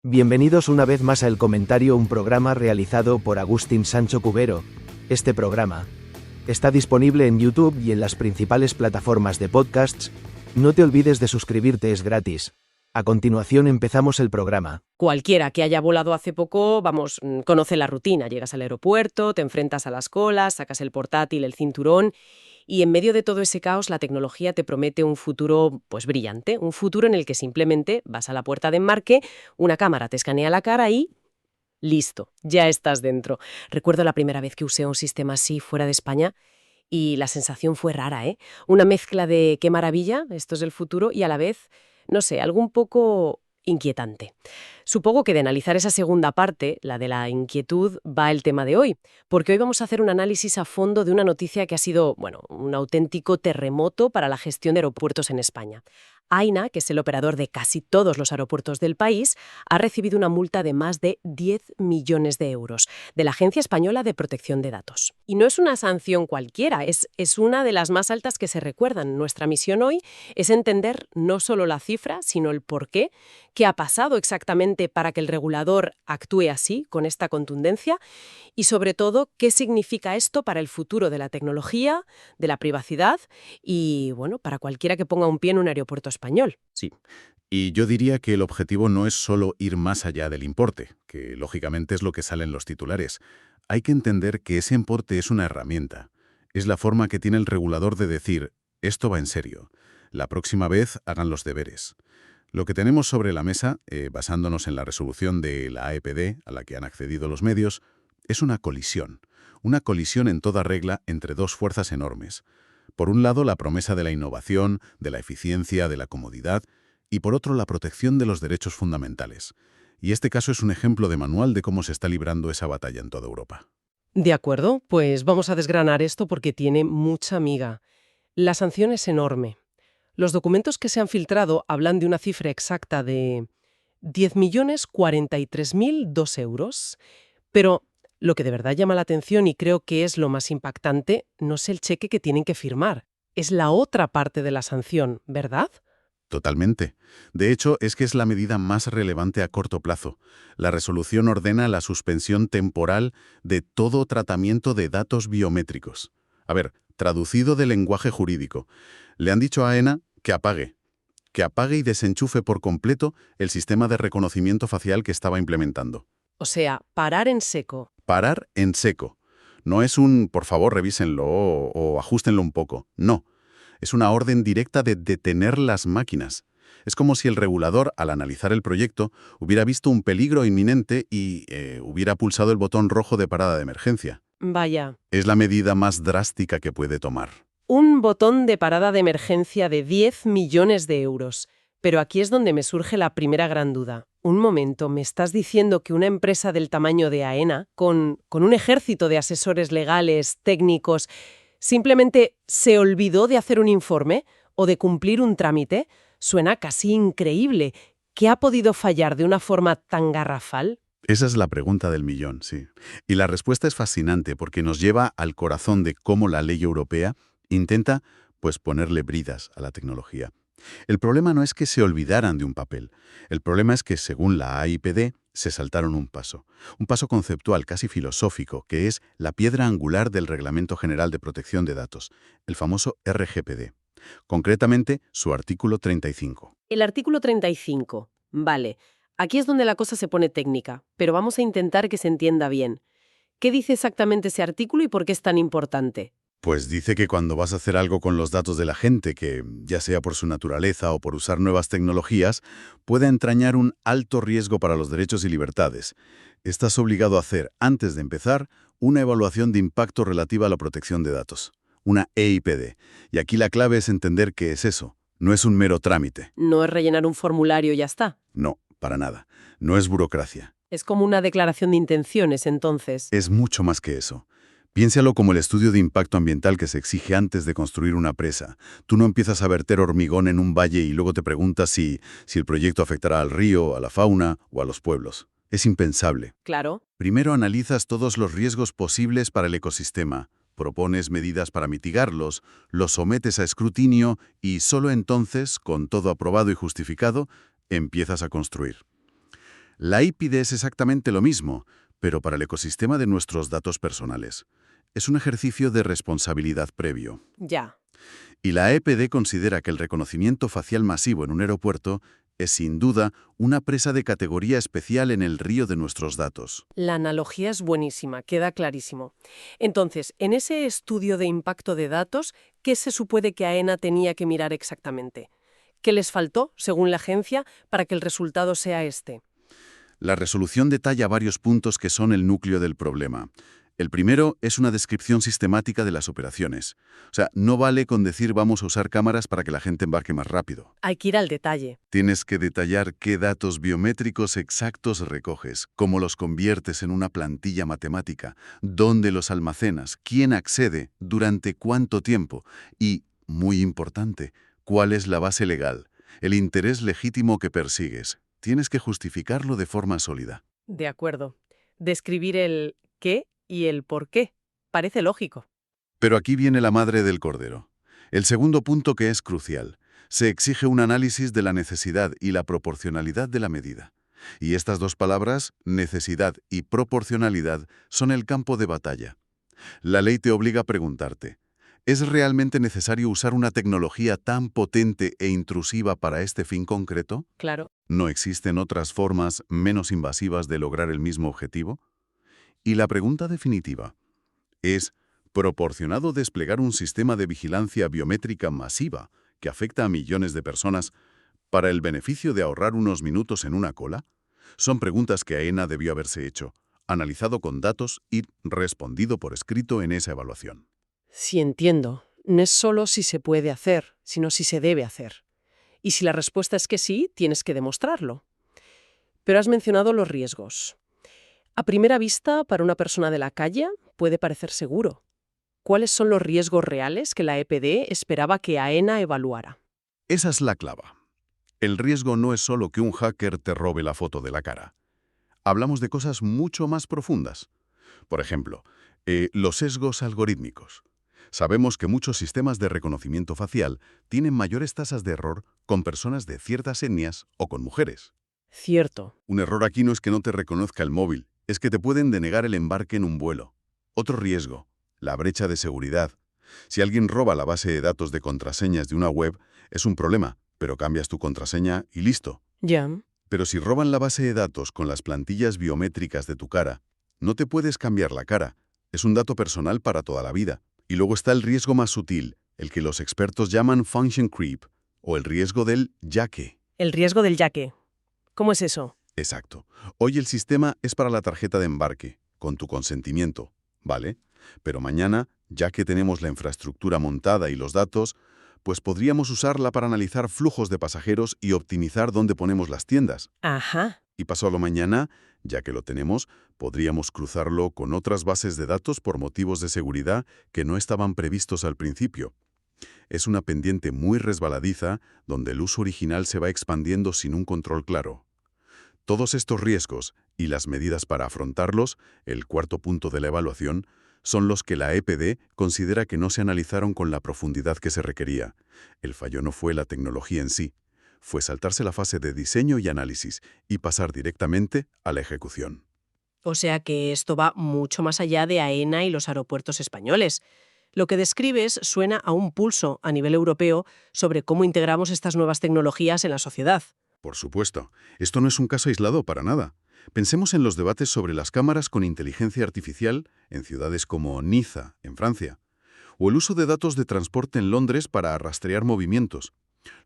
Bienvenidos una vez más a El Comentario, un programa realizado por Agustín Sancho Cubero. Este programa está disponible en YouTube y en las principales plataformas de podcasts. No te olvides de suscribirte, es gratis. A continuación empezamos el programa. Cualquiera que haya volado hace poco, conoce la rutina. Llegas al aeropuerto, te enfrentas a las colas, sacas el portátil, el cinturón, y en medio de todo ese caos la tecnología te promete un futuro brillante, un futuro en el que simplemente vas a la puerta de embarque, una cámara te escanea la cara y listo, ya estás dentro. Recuerdo la primera vez que usé un sistema así fuera de España y la sensación fue rara, ¿eh? Una mezcla de qué maravilla, esto es el futuro, y a la vez, no sé, algo un poco inquietante. Supongo que de analizar esa segunda parte, la de la inquietud, va el tema de hoy, porque hoy vamos a hacer un análisis a fondo de una noticia que ha sido, un auténtico terremoto para la gestión de aeropuertos en España. Aena, que es el operador de casi todos los aeropuertos del país, ha recibido una multa de más de 10 millones de euros de la Agencia Española de Protección de Datos. Y no es una sanción cualquiera, es una de las más altas que se recuerdan. Nuestra misión hoy es entender no solo la cifra, sino el porqué, qué ha pasado exactamente para que el regulador actúe así, con esta contundencia, y sobre todo, qué significa esto para el futuro de la tecnología, de la privacidad y, para cualquiera que ponga un pie en un aeropuerto español. Sí. Y yo diría que el objetivo no es solo ir más allá del importe, que lógicamente es lo que sale en los titulares. Hay que entender que ese importe es una herramienta. Es la forma que tiene el regulador de decir, esto va en serio. La próxima vez hagan los deberes. Lo que tenemos sobre la mesa, basándonos en la resolución de la AEPD, a la que han accedido los medios, es una colisión. Una colisión en toda regla entre dos fuerzas enormes. Por un lado, la promesa de la innovación, de la eficiencia, de la comodidad, y por otro, la protección de los derechos fundamentales. Y este caso es un ejemplo de manual de cómo se está librando esa batalla en toda Europa. De acuerdo, pues vamos a desgranar esto porque tiene mucha miga. La sanción es enorme. Los documentos que se han filtrado hablan de una cifra exacta de 10.043.002 euros, pero lo que de verdad llama la atención y creo que es lo más impactante no es el cheque que tienen que firmar, es la otra parte de la sanción, ¿verdad? Totalmente. De hecho, es que es la medida más relevante a corto plazo. La resolución ordena la suspensión temporal de todo tratamiento de datos biométricos. A ver, traducido del lenguaje jurídico. Le han dicho a Aena que apague y desenchufe por completo el sistema de reconocimiento facial que estaba implementando. O sea, parar en seco. Parar en seco. No es un, por favor, revísenlo o ajústenlo un poco. No. Es una orden directa de detener las máquinas. Es como si el regulador, al analizar el proyecto, hubiera visto un peligro inminente y hubiera pulsado el botón rojo de parada de emergencia. Vaya. Es la medida más drástica que puede tomar. Un botón de parada de emergencia de 10 millones de euros. Pero aquí es donde me surge la primera gran duda. Un momento, ¿me estás diciendo que una empresa del tamaño de Aena, con un ejército de asesores legales, técnicos, simplemente se olvidó de hacer un informe o de cumplir un trámite? Suena casi increíble. ¿Qué ha podido fallar de una forma tan garrafal? Esa es la pregunta del millón, sí. Y la respuesta es fascinante porque nos lleva al corazón de cómo la ley europea intenta, ponerle bridas a la tecnología. El problema no es que se olvidaran de un papel. El problema es que, según la AIPD, se saltaron un paso conceptual, casi filosófico, que es la piedra angular del Reglamento General de Protección de Datos, el famoso RGPD. Concretamente, su artículo 35. El artículo 35. Vale. Aquí es donde la cosa se pone técnica, pero vamos a intentar que se entienda bien. ¿Qué dice exactamente ese artículo y por qué es tan importante? Pues dice que cuando vas a hacer algo con los datos de la gente, que ya sea por su naturaleza o por usar nuevas tecnologías, puede entrañar un alto riesgo para los derechos y libertades. Estás obligado a hacer, antes de empezar, una evaluación de impacto relativa a la protección de datos, una EIPD. Y aquí la clave es entender qué es eso. No es un mero trámite. No es rellenar un formulario y ya está. No, para nada. No es burocracia. Es como una declaración de intenciones, entonces. Es mucho más que eso. Piénsalo como el estudio de impacto ambiental que se exige antes de construir una presa. Tú no empiezas a verter hormigón en un valle y luego te preguntas si el proyecto afectará al río, a la fauna o a los pueblos. Es impensable. Claro. Primero analizas todos los riesgos posibles para el ecosistema, propones medidas para mitigarlos, los sometes a escrutinio y solo entonces, con todo aprobado y justificado, empiezas a construir. La IPID es exactamente lo mismo, pero para el ecosistema de nuestros datos personales. Es un ejercicio de responsabilidad previo. Ya. Y la EPD considera que el reconocimiento facial masivo en un aeropuerto es sin duda una presa de categoría especial en el río de nuestros datos. La analogía es buenísima, queda clarísimo. Entonces, en ese estudio de impacto de datos, ¿qué se supone que AENA tenía que mirar exactamente? ¿Qué les faltó, según la agencia, para que el resultado sea este? La resolución detalla varios puntos que son el núcleo del problema. El primero es una descripción sistemática de las operaciones. O sea, no vale con decir vamos a usar cámaras para que la gente embarque más rápido. Hay que ir al detalle. Tienes que detallar qué datos biométricos exactos recoges, cómo los conviertes en una plantilla matemática, dónde los almacenas, quién accede, durante cuánto tiempo y, muy importante, cuál es la base legal, el interés legítimo que persigues. Tienes que justificarlo de forma sólida. De acuerdo. Describir el qué y el por qué. Parece lógico. Pero aquí viene la madre del cordero. El segundo punto que es crucial. Se exige un análisis de la necesidad y la proporcionalidad de la medida. Y estas dos palabras, necesidad y proporcionalidad, son el campo de batalla. La ley te obliga a preguntarte, ¿es realmente necesario usar una tecnología tan potente e intrusiva para este fin concreto? Claro. ¿No existen otras formas menos invasivas de lograr el mismo objetivo? Y la pregunta definitiva es, ¿proporcionado desplegar un sistema de vigilancia biométrica masiva que afecta a millones de personas para el beneficio de ahorrar unos minutos en una cola? Son preguntas que AENA debió haberse hecho, analizado con datos y respondido por escrito en esa evaluación. Sí, entiendo. No es solo si se puede hacer, sino si se debe hacer. Y si la respuesta es que sí, tienes que demostrarlo. Pero has mencionado los riesgos. A primera vista, para una persona de la calle, puede parecer seguro. ¿Cuáles son los riesgos reales que la EPD esperaba que AENA evaluara? Esa es la clava. El riesgo no es solo que un hacker te robe la foto de la cara. Hablamos de cosas mucho más profundas. Por ejemplo, los sesgos algorítmicos. Sabemos que muchos sistemas de reconocimiento facial tienen mayores tasas de error con personas de ciertas etnias o con mujeres. Cierto. Un error aquí no es que no te reconozca el móvil, es que te pueden denegar el embarque en un vuelo. Otro riesgo, la brecha de seguridad. Si alguien roba la base de datos de contraseñas de una web, es un problema, pero cambias tu contraseña y listo. Ya. Pero si roban la base de datos con las plantillas biométricas de tu cara, no te puedes cambiar la cara. Es un dato personal para toda la vida. Y luego está el riesgo más sutil, el que los expertos llaman function creep, o el riesgo del ya que. El riesgo del ya que. ¿Cómo es eso? Exacto. Hoy el sistema es para la tarjeta de embarque, con tu consentimiento, ¿vale? Pero mañana, ya que tenemos la infraestructura montada y los datos, pues podríamos usarla para analizar flujos de pasajeros y optimizar dónde ponemos las tiendas. Ajá. Y pasado mañana, ya que lo tenemos, podríamos cruzarlo con otras bases de datos por motivos de seguridad que no estaban previstos al principio. Es una pendiente muy resbaladiza donde el uso original se va expandiendo sin un control claro. Todos estos riesgos y las medidas para afrontarlos, el cuarto punto de la evaluación, son los que la EPD considera que no se analizaron con la profundidad que se requería. El fallo no fue la tecnología en sí, fue saltarse la fase de diseño y análisis y pasar directamente a la ejecución. O sea que esto va mucho más allá de AENA y los aeropuertos españoles. Lo que describes suena a un pulso a nivel europeo sobre cómo integramos estas nuevas tecnologías en la sociedad. Por supuesto, esto no es un caso aislado para nada. Pensemos en los debates sobre las cámaras con inteligencia artificial en ciudades como Niza, en Francia, o el uso de datos de transporte en Londres para rastrear movimientos.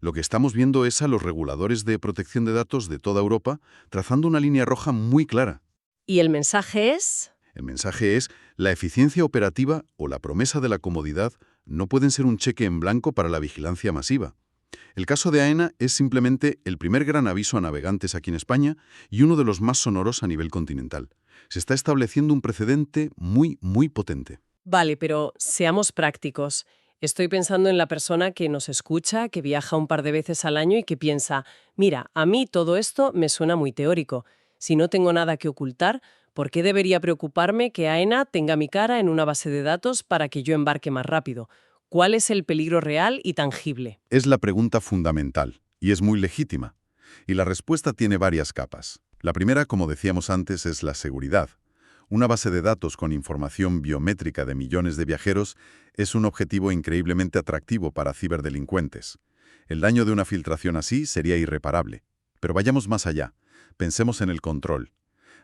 Lo que estamos viendo es a los reguladores de protección de datos de toda Europa trazando una línea roja muy clara. ¿Y el mensaje es? El mensaje es, la eficiencia operativa o la promesa de la comodidad no pueden ser un cheque en blanco para la vigilancia masiva. El caso de AENA es simplemente el primer gran aviso a navegantes aquí en España y uno de los más sonoros a nivel continental. Se está estableciendo un precedente muy, muy potente. Vale, pero seamos prácticos. Estoy pensando en la persona que nos escucha, que viaja un par de veces al año y que piensa, mira, a mí todo esto me suena muy teórico. Si no tengo nada que ocultar, ¿por qué debería preocuparme que AENA tenga mi cara en una base de datos para que yo embarque más rápido? ¿Cuál es el peligro real y tangible? Es la pregunta fundamental, y es muy legítima. Y la respuesta tiene varias capas. La primera, como decíamos antes, es la seguridad. Una base de datos con información biométrica de millones de viajeros es un objetivo increíblemente atractivo para ciberdelincuentes. El daño de una filtración así sería irreparable. Pero vayamos más allá. Pensemos en el control.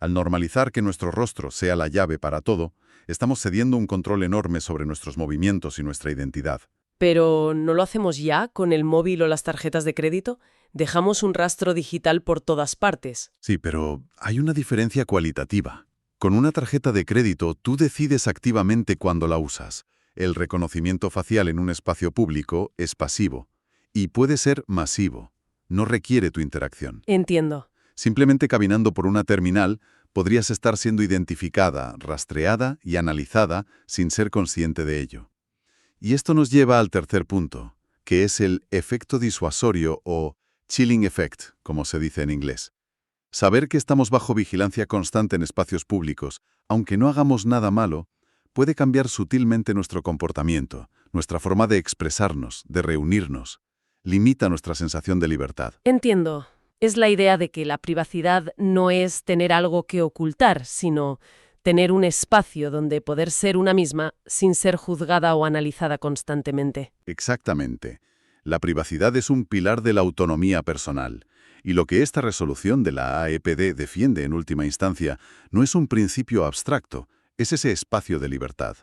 Al normalizar que nuestro rostro sea la llave para todo, estamos cediendo un control enorme sobre nuestros movimientos y nuestra identidad. Pero ¿no lo hacemos ya con el móvil o las tarjetas de crédito? Dejamos un rastro digital por todas partes. Sí, pero hay una diferencia cualitativa. Con una tarjeta de crédito, tú decides activamente cuándo la usas. El reconocimiento facial en un espacio público es pasivo y puede ser masivo. No requiere tu interacción. Entiendo. Simplemente caminando por una terminal, podrías estar siendo identificada, rastreada y analizada sin ser consciente de ello. Y esto nos lleva al tercer punto, que es el efecto disuasorio o chilling effect, como se dice en inglés. Saber que estamos bajo vigilancia constante en espacios públicos, aunque no hagamos nada malo, puede cambiar sutilmente nuestro comportamiento, nuestra forma de expresarnos, de reunirnos. Limita nuestra sensación de libertad. Entiendo. Es la idea de que la privacidad no es tener algo que ocultar, sino tener un espacio donde poder ser una misma sin ser juzgada o analizada constantemente. Exactamente. La privacidad es un pilar de la autonomía personal. Y lo que esta resolución de la AEPD defiende en última instancia no es un principio abstracto, es ese espacio de libertad.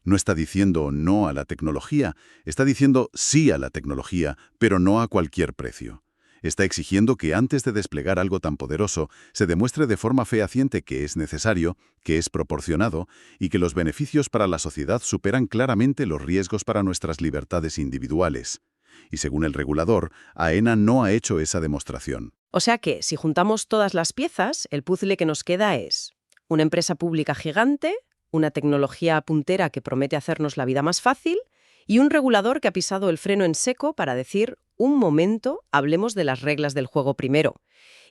No está diciendo no a la tecnología, está diciendo sí a la tecnología, pero no a cualquier precio. Está exigiendo que antes de desplegar algo tan poderoso, se demuestre de forma fehaciente que es necesario, que es proporcionado y que los beneficios para la sociedad superan claramente los riesgos para nuestras libertades individuales. Y según el regulador, AENA no ha hecho esa demostración. O sea que, si juntamos todas las piezas, el puzzle que nos queda es una empresa pública gigante, una tecnología puntera que promete hacernos la vida más fácil y un regulador que ha pisado el freno en seco para decir, un momento, hablemos de las reglas del juego primero.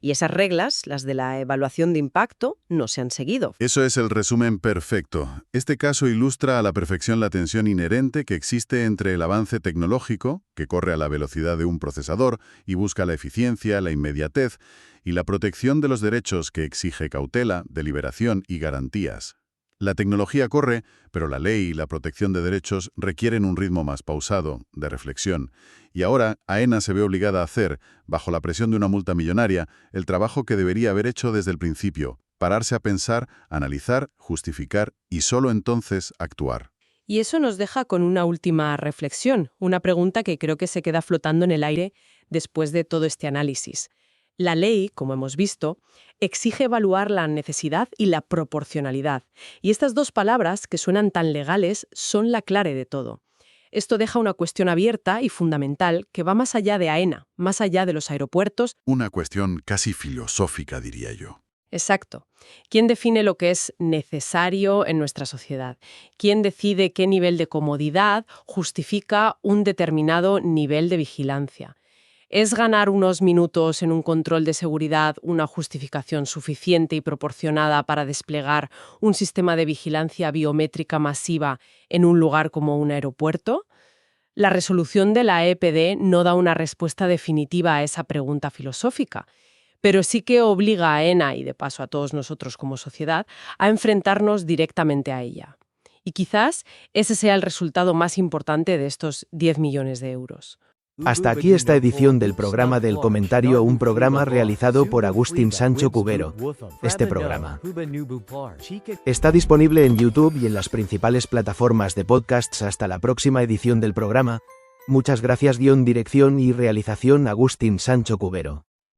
Y esas reglas, las de la evaluación de impacto, no se han seguido. Eso es el resumen perfecto. Este caso ilustra a la perfección la tensión inherente que existe entre el avance tecnológico, que corre a la velocidad de un procesador y busca la eficiencia, la inmediatez, y la protección de los derechos que exige cautela, deliberación y garantías. La tecnología corre, pero la ley y la protección de derechos requieren un ritmo más pausado, de reflexión. Y ahora AENA se ve obligada a hacer, bajo la presión de una multa millonaria, el trabajo que debería haber hecho desde el principio, pararse a pensar, analizar, justificar y solo entonces actuar. Y eso nos deja con una última reflexión, una pregunta que creo que se queda flotando en el aire después de todo este análisis. La ley, como hemos visto, exige evaluar la necesidad y la proporcionalidad. Y estas dos palabras, que suenan tan legales, son la clave de todo. Esto deja una cuestión abierta y fundamental que va más allá de AENA, más allá de los aeropuertos. Una cuestión casi filosófica, diría yo. Exacto. ¿Quién define lo que es necesario en nuestra sociedad? ¿Quién decide qué nivel de comodidad justifica un determinado nivel de vigilancia? ¿Es ganar unos minutos en un control de seguridad una justificación suficiente y proporcionada para desplegar un sistema de vigilancia biométrica masiva en un lugar como un aeropuerto? La resolución de la AEPD no da una respuesta definitiva a esa pregunta filosófica, pero sí que obliga a AENA y de paso a todos nosotros como sociedad a enfrentarnos directamente a ella. Y quizás ese sea el resultado más importante de estos 10 millones de euros. Hasta aquí esta edición del programa del comentario, un programa realizado por Agustín Sancho Cubero. Este programa está disponible en YouTube y en las principales plataformas de podcasts. Hasta la próxima edición del programa. Muchas gracias. Dirección y realización Agustín Sancho Cubero.